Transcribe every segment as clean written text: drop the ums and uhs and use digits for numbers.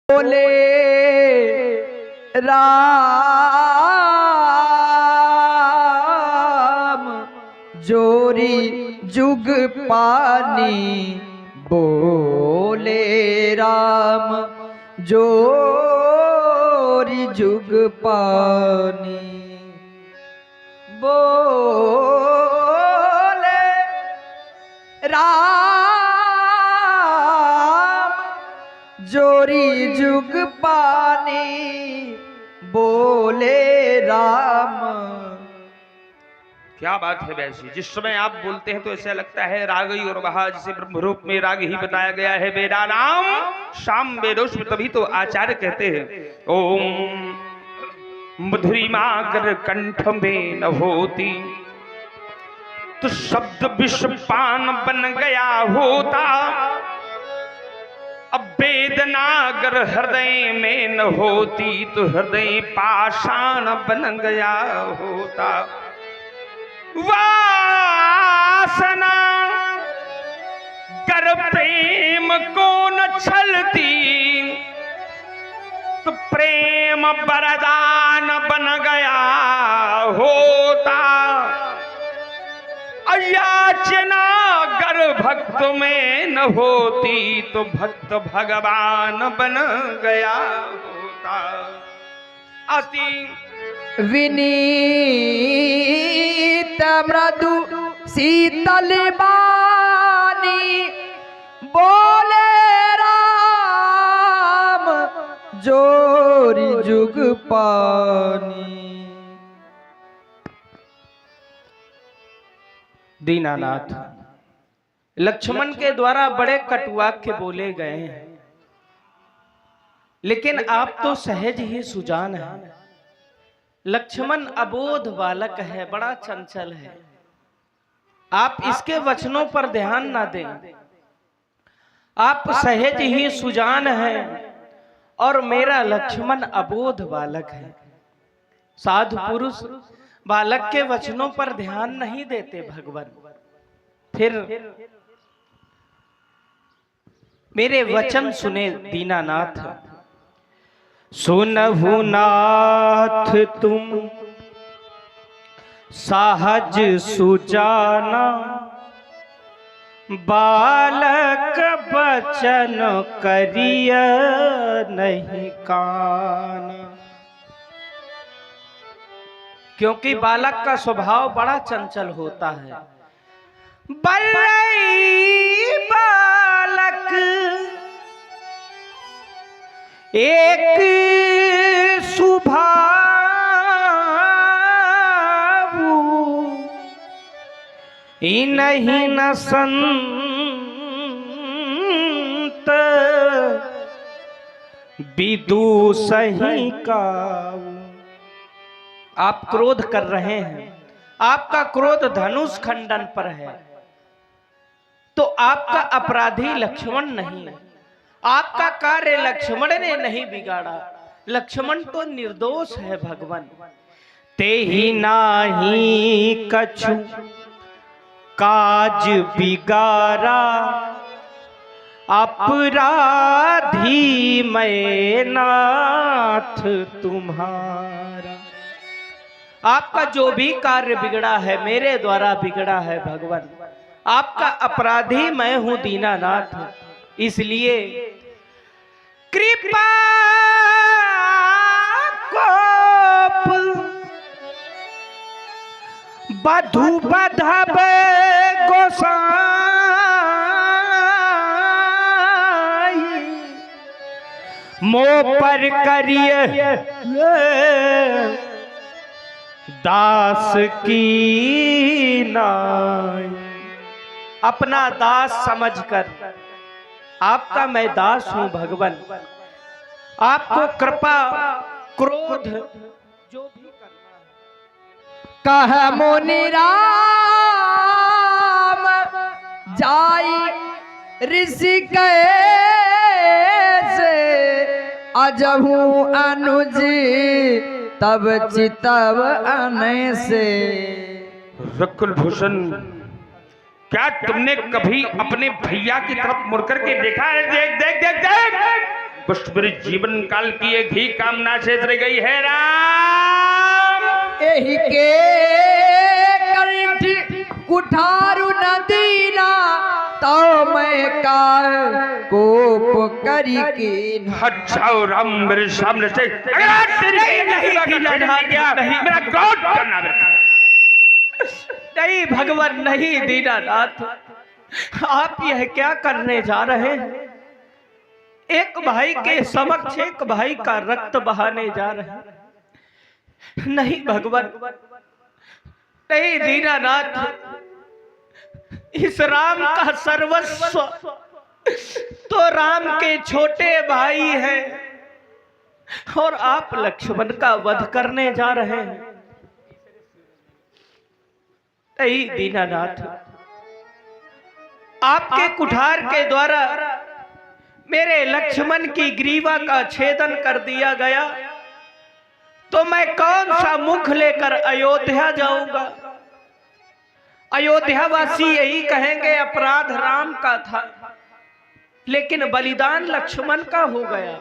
बोले राम जोरी जुग पानी, बोले राम जोरी जुग पानी, बोले राम जोरी जुग पानी, बोले राम। क्या बात है वैसी, जिस समय आप बोलते हैं तो ऐसा लगता है रागई और बहा जिसे ब्रह्म रूप में राग ही बताया गया है। वेदा नाम शाम वेदोष्म, तभी तो आचार्य कहते हैं ओम मधुरिमा कर कंठ में न होती तो शब्द विश्व पान बन गया होता, अब वेदना अगर हृदय में न होती तो हृदय पाषाण बन गया होता। वासना कर प्रेम को न छलती तो प्रेम वरदान बन गया होता। याचना अगर भक्त में न होती तो भक्त भगवान बन गया होता। अति विनीत मृदु शीतल बानी, बोले राम जोरी जुग पानी। दीनानाथ लक्ष्मण के द्वारा बड़े कटुवाक्य बोले गए हैं, लेकिन आप तो सहज ही सुजान हैं। लक्ष्मण अबोध बालक है, बड़ा चंचल है, आप इसके वचनों पर ध्यान ना दें। आप सहज ही सुजान हैं और मेरा लक्ष्मण अबोध बालक है। साधु पुरुष बालक के वचनों पर ध्यान नहीं देते भगवान। फिर मेरे वचन सुने दीनानाथ। सुनहु नाथ तुम सहज सुजाना, बालक बचन करिय नहीं काना। क्योंकि बालक का स्वभाव बड़ा चंचल होता है। बल्लई बालक एक स्वभाव, इन्हीं न संत विदुषहि काऊ। आप क्रोध कर रहे हैं, आपका क्रोध धनुष खंडन पर है, तो आपका अपराधी लक्ष्मण नहीं, आपका कार्य लक्ष्मण ने नहीं बिगाड़ा। लक्ष्मण तो निर्दोष है भगवान। ते ही नाही कछु काज बिगारा, अपराधी मैं नाथ तुम्हारा। आपका जो भी कार्य बिगड़ा है मेरे द्वारा बिगड़ा है भगवान। आपका अपराधी मैं हूं दीनानाथ, इसलिए कृपा कोप बधु बधब गोसाई, मोह पर करिए दास की नाई। अपना दास समझकर, आपका मैं दास हूं भगवान। आपको कृपा क्रोध जो भी करना है। कह मुनि राम जाई ऋषिकेश, अजहू अनुज तब चितव अनैसे। रकुल भूषण, क्या तुमने कभी अपने भैया की तरफ मुड़कर के देखा है? देख देख देख देख, पुष्परी जीवन काल की एक ही कामना शेष रह गई है राम। यही के कंठ कुठारु नदीना तो मैं का कोप करी के हटाओ राम मेरे सामने से। मेरा क्रोध करना नहीं भगवान नहीं दीनानाथ, आप यह क्या करने जा रहे हैं? एक भाई के समक्ष एक भाई का रक्त बहाने जा रहे हैं। नहीं भगवान नहीं दीनानाथ, इस राम का सर्वस्व तो राम के छोटे भाई हैं और आप लक्ष्मण का वध करने जा रहे हैं। नहीं दीनानाथ, आपके कुठार के द्वारा मेरे लक्ष्मण की ग्रीवा का छेदन कर दिया गया तो मैं कौन सा मुख लेकर अयोध्या जाऊंगा? अयोध्यावासी यही कहेंगे अपराध राम का था, लेकिन बलिदान लक्ष्मण का हो गया।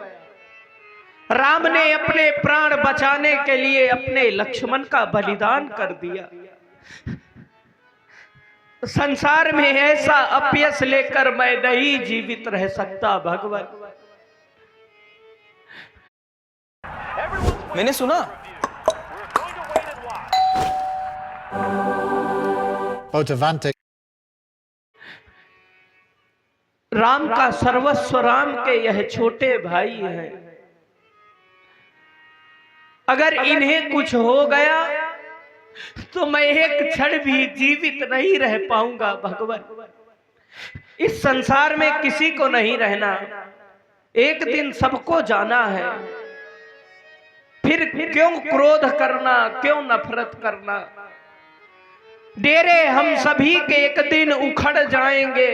राम ने अपने प्राण बचाने के लिए अपने लक्ष्मण का बलिदान कर दिया। संसार में ऐसा अपयश लेकर मैं नहीं जीवित रह सकता भगवान। मैंने सुना राम का सर्वस्व राम के यह छोटे भाई हैं, अगर इन्हें कुछ हो गया तो मैं एक क्षण भी जीवित नहीं रह पाऊंगा भगवान। इस संसार में किसी को नहीं रहना, एक दिन सबको जाना है। फिर क्यों क्रोध करना, क्यों नफरत करना? डेरे हम सभी के एक दिन उखड़ जाएंगे,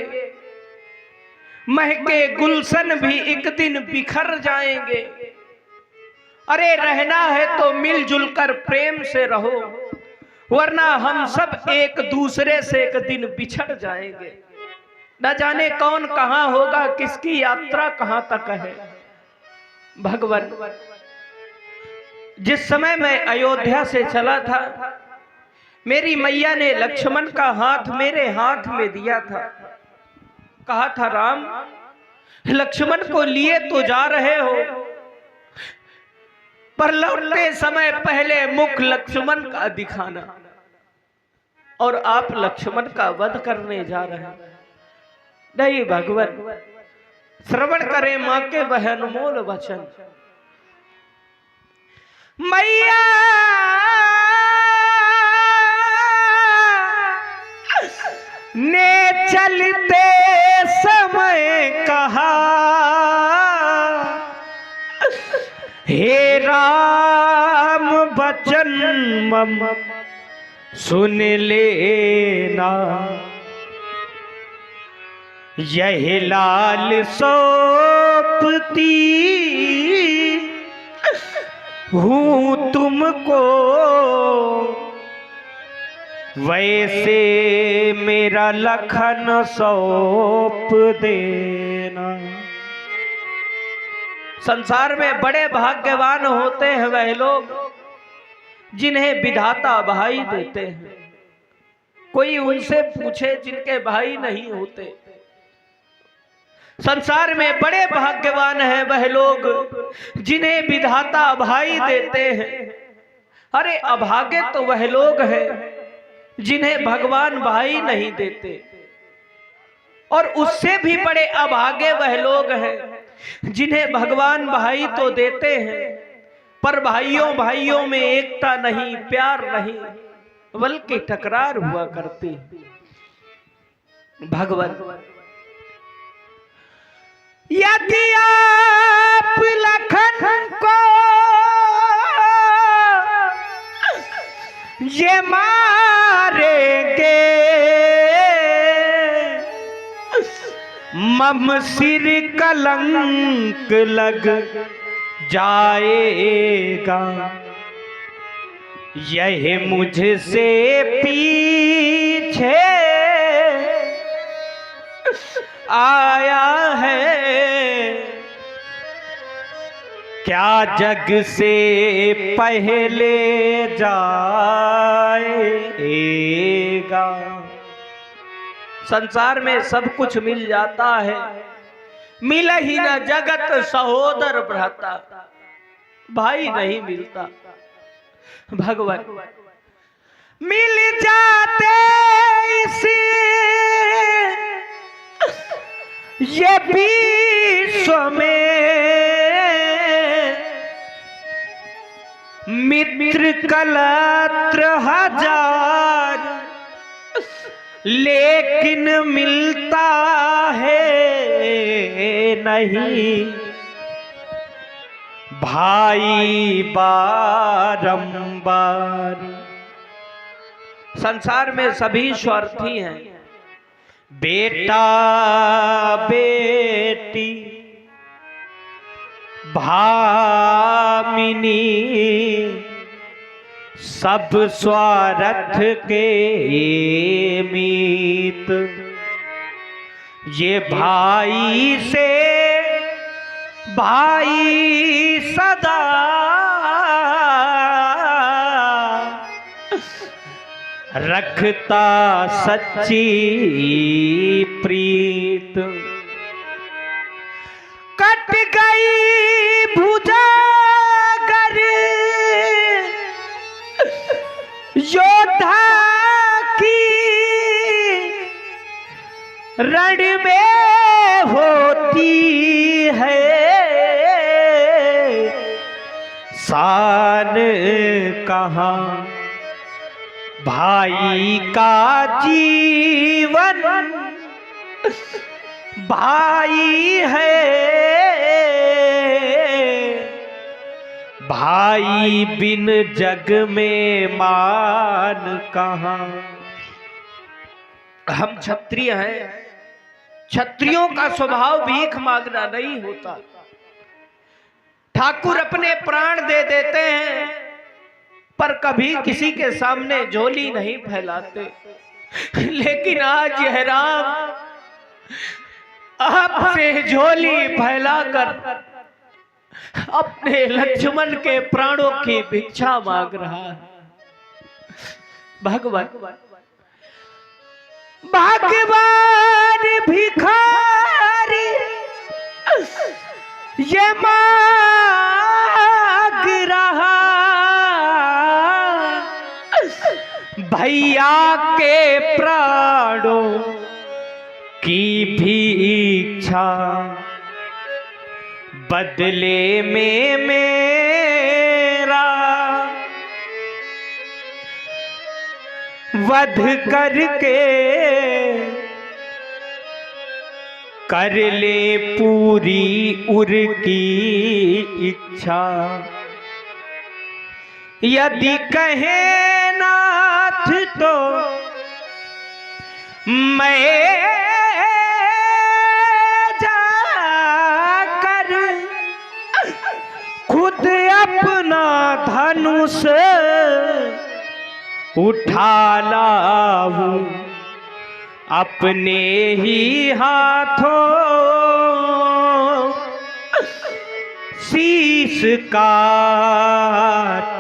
महके गुलशन भी एक दिन बिखर जाएंगे। अरे रहना है तो मिलजुल कर प्रेम से रहो, वरना हम सब एक दूसरे से एक दिन बिछड़ जाएंगे। न जाने कौन कहां होगा, किसकी यात्रा कहां तक है भगवान। जिस समय मैं अयोध्या से चला था, मेरी मैया ने लक्ष्मण का हाथ मेरे हाथ में दिया था। कहा था राम, लक्ष्मण को लिए तो जा रहे हो, पर लौटते समय पहले मुख लक्ष्मण का दिखाना। और आप लक्ष्मण का वध करने जा रहे हैं। नहीं भगवान, श्रवण करें मां के वह अनमोल वचन। मैया ने चलते समय कहा, हे राम बचन मम सुन लेना, यह लाल सौंपती हूँ तुमको, वैसे मेरा लखन सौंप देना। संसार में बड़े भाग्यवान होते हैं वह लोग जिन्हें विधाता भाई देते हैं। कोई उनसे पूछे जिनके भाई नहीं होते। संसार में बड़े भाग्यवान हैं वह लोग जिन्हें विधाता भाई देते हैं। अरे अभागे तो वह लोग हैं जिन्हें भगवान भाई नहीं देते। और उससे भी बड़े अभागे वह लोग हैं जिन्हें भगवान भाई तो देते हैं, पर भाइयों भाइयों में एकता नहीं, प्यार नहीं, बल्कि टकरार हुआ करती। भगवान, यदि आप लखन को ये मारेंगे, मम सिर कलंक लग जाएगा। यह मुझसे पीछे आया है, क्या जग से पहले जाएगा। संसार में सब कुछ मिल जाता है, मिल ही न जगत सहोदर भ्राता, भाई नहीं मिलता। भगवान मिल जाते इसी ये विश्व में मित्र कलत्र हजार, लेकिन मिलता है नहीं भाई बारंबार। संसार में सभी स्वार्थी हैं, बेटा बेटी भामिनी सब स्वार्थ के मीत। ये भाई से भाई सदा रखता सच्ची प्रीत। कट गई भुजागर योद्धा की, रण में होती है शान कहाँ। भाई का जीवन भाई है, भाई बिन जग में मान कहाँ। हम क्षत्रिय हैं, क्षत्रियों का स्वभाव भीख मांगना नहीं होता। ठाकुर अपने प्राण दे देते हैं पर कभी किसी के सामने झोली नहीं फैलाते। लेकिन आज यह राम आपसे झोली फैलाकर अपने लक्ष्मण के प्राणों की भिक्षा मांग रहा है। भगवान भगवान भिखारी ये मांग रहा, भैया के प्राणों की भिक्षा। बदले में मेरा वध करके कर ले पूरी उर की इच्छा। यदि कहे नाथ तो मैं जाकर खुद अपना धनुष उठा लाऊं, अपने ही हाथों शीश काट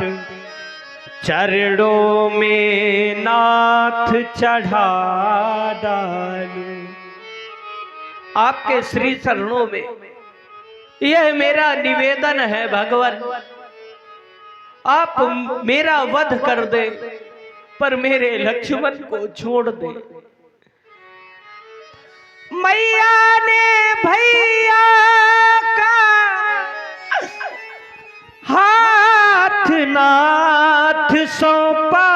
चरणों में नाथ चढ़ा डालूं। आपके श्री चरणों में यह मेरा निवेदन है भगवान, आप मेरा वध कर दे पर मेरे लक्ष्मण को छोड़ दे। मैया ने भैया का हाथ नाथ सौंपा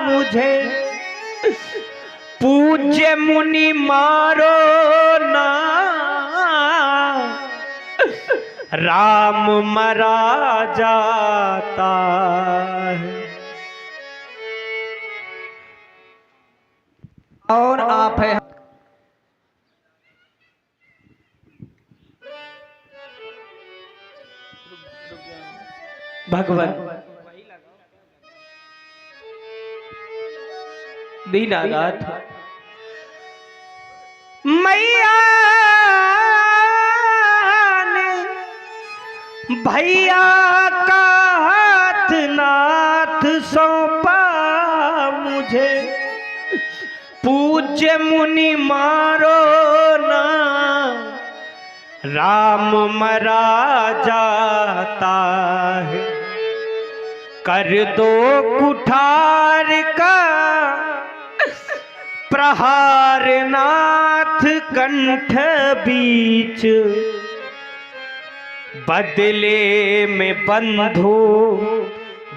मुझे, पूज्य मुनि मारो ना राम मरा जाता है। और आप है भगवान दीनानाथ मैया ने भैया का हाथ नाथ सौंपा मुझे, पूज्य मुनि मारो ना, राम मरा जाता है। कर दो कुठार का प्रहार नाथ कंठ बीच, बदले में बंधु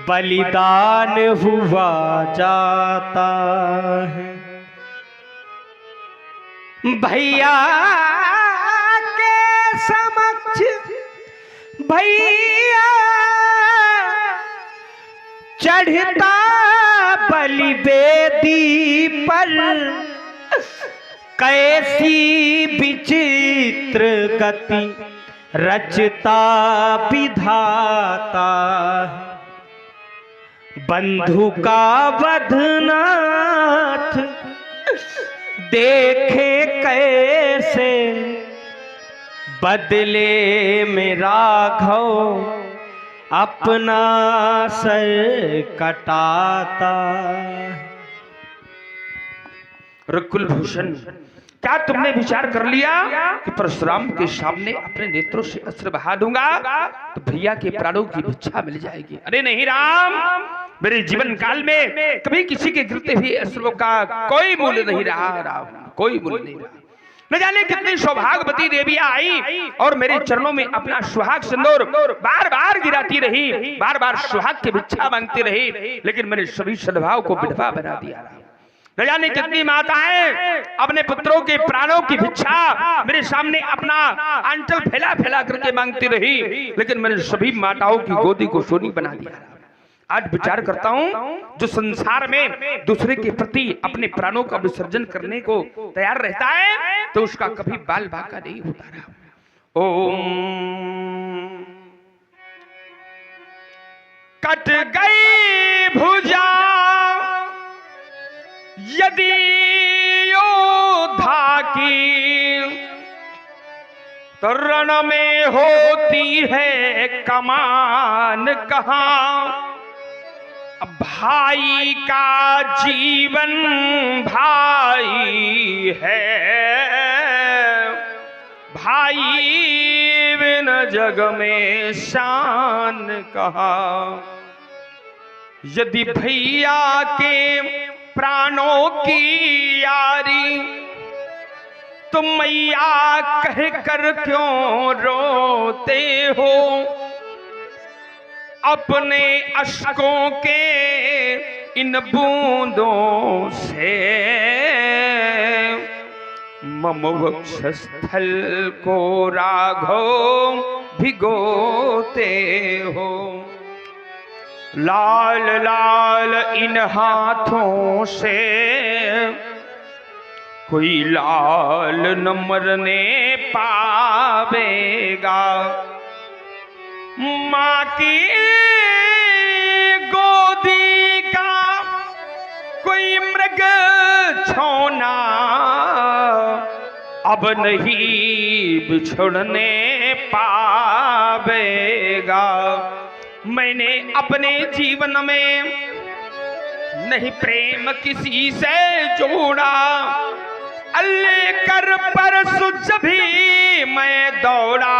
बलिदान हुआ जाता है। भैया के समक्ष भैया चढ़ता बलि वेदी पर, कैसी विचित्र गति रचता विधाता। बंधु का वधनाथ देखे कैसे, बदले में राघव अपना सर कटाता। कुलभूषण, क्या तुमने विचार कर लिया कि परशुराम के सामने अपने नेत्रों से अस्त्र बहा दूंगा तो भैया के प्राणों की भिक्षा मिल जाएगी? अरे नहीं राम, मेरे जीवन काल में कभी किसी के गिरते हुए अस्त्रों का कोई मूल्य नहीं रहा राम, कोई मूल्य नहीं रहा। न जाने कितनी सौभाग्यवती देवियां आई और मेरे चरणों में अपना सुहाग सिंदूर बार बार गिराती रही, बार बार सुहाग की भिक्षा मांगती रही, लेकिन मैंने सभी सद्भाव को विधवा बना दिया। न जाने कितनी माताएं अपने पुत्रों के प्राणों की भिक्षा मेरे सामने अपना आंचल फैला फैला करके मांगती रही, लेकिन मैंने सभी माताओं की गोदी को सोनी बना दिया। आज विचार करता हूं, जो संसार में दूसरे के प्रति अपने प्राणों का विसर्जन करने को तैयार रहता है तो उसका कभी बाल बांका नहीं होता रहा। ओम कट गई भुजा यदि योद्धा की, तो रण में होती है कमान कहां। भाई का जीवन भाई है, भाई बिन जग में शान कहां। यदि भैया के प्राणों की यारी तुम मैया कह कर क्यों रोते हो, अपने अश्कों के इन बूंदों से मम वक्षस्थल को राघव भिगोते हो। लाल लाल इन हाथों से कोई लाल न मरने पावेगा। माँ की गोदी का कोई मृग छोना अब नहीं बिछुड़ने पावेगा। मैंने अपने जीवन में नहीं प्रेम किसी से जोड़ा, लेकर परसु जब भी मैं दौड़ा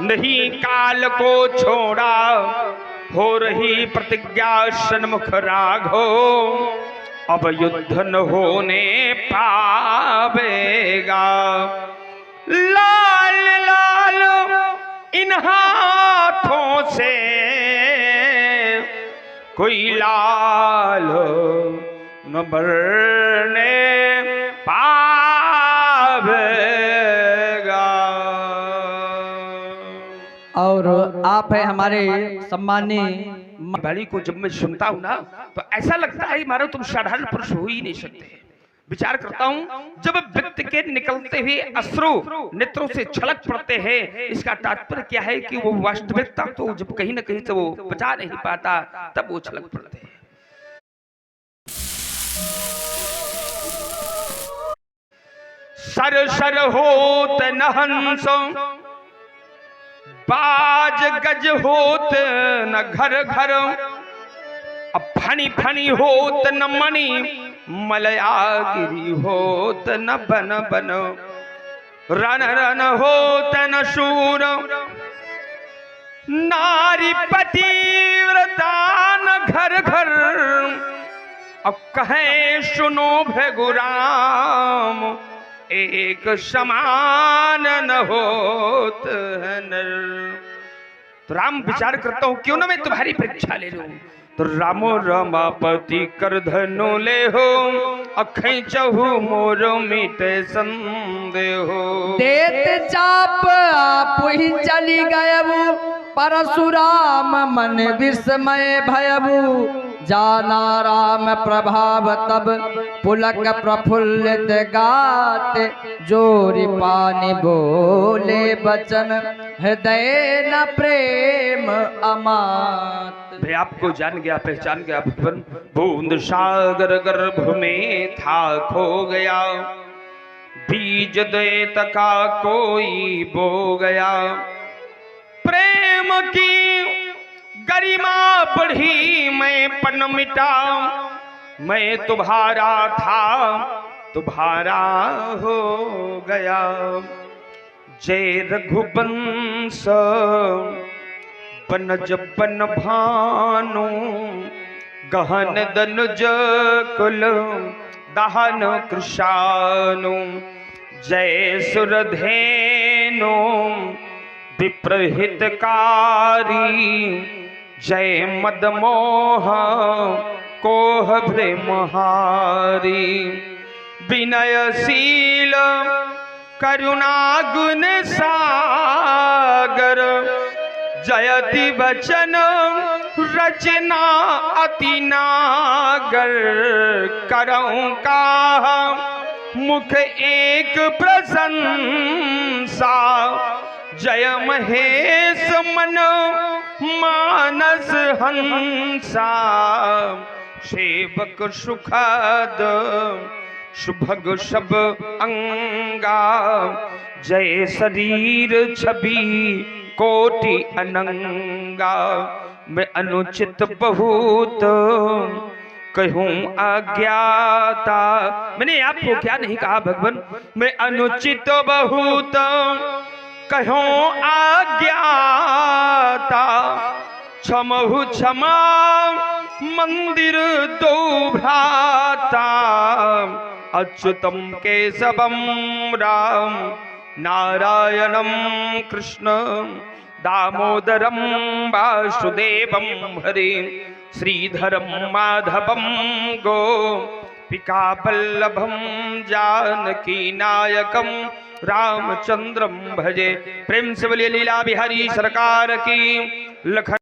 नहीं काल को छोड़ा। हो रही प्रतिज्ञा सन्मुख राघो, अब युद्ध न होने पावेगा। लाल लाल इन हाथों से कोई लाल न मरने पावेगा। और आप है हमारे सम्मानीय बाली को जब मैं सुनता हूं ना तो ऐसा लगता है मानो तुम साधारण पुरुष हो ही नहीं सकते। विचार करता हूं, जब व्यक्ति के निकलते हुए अश्रु नेत्रों से छलक पड़ते हैं, इसका तात्पर्य क्या है कि वो वास्तविकता तो जब कहीं ना कहीं से वो बचा नहीं पाता तब वो छलक पड़ते हैं। सर सर होत न हंसो बाज गज होत न घर घर, अब फणी फणी होत न मणि, मलयागिरी होत न बन बन, रन रन होत न शूर, नारी पतिव्रता न घर घर, अब कहें सुनो भृगुराम, एक समान न होत है नर। तो राम विचार करता हूं क्यों ना मैं तुम्हारी परीक्षा ले लूं। तो रामो रमापति कर धनु ले हो, अखै चहु मोर मीटे संदेहो। देत चाप आप ही चली गयबू, परशुराम मन विस्मय भयबू, जाना राम प्रभाव तब पुलक प्रफुल्लित गात, जोरी पानी बोले बचन हृदय न प्रेम अमात। भाई आपको जान गया पहचान गया भगवान, बूंद सागर गर्भ में था खो गया, बीज द्वैत का कोई बो गया, प्रेम की गरिमा बढ़ी मैं पन मिटा, मैं तुम्हारा था तुम्हारा हो गया। जय रघुवंश बनज बन भानु, गहन दनुज कुल दहन कृशानु, जय सुरधेनु विप्रहितकारी, जय मदमोह कोह भ्रमहारी, विनयशील करुणा गुण सागर, जयति वचन रचना अति नागर, करऊं का मुख एक प्रशंसा, जय महेश मन मानस हंसा, सेवक सुखद सुभग सब अंगा, जय शरीर छवि कोटि अनंगा, मैं अनुचित बहुत कहूँ अज्ञाता। मैंने आपको क्या नहीं कहा भगवान, मैं अनुचित बहुत कहूँ अज्ञाता, क्षमहु क्षमा मंदिर दो भ्राता, अच्युतम केशवम राम नारायणम कृष्ण, दामोदरम वासुदेवम हरे, श्रीधरम माधवम गोपिका वल्लभम जानकी नायकम रामचंद्रम भजे। प्रेम से बोलिए लीला बिहारी सरकार की। लखन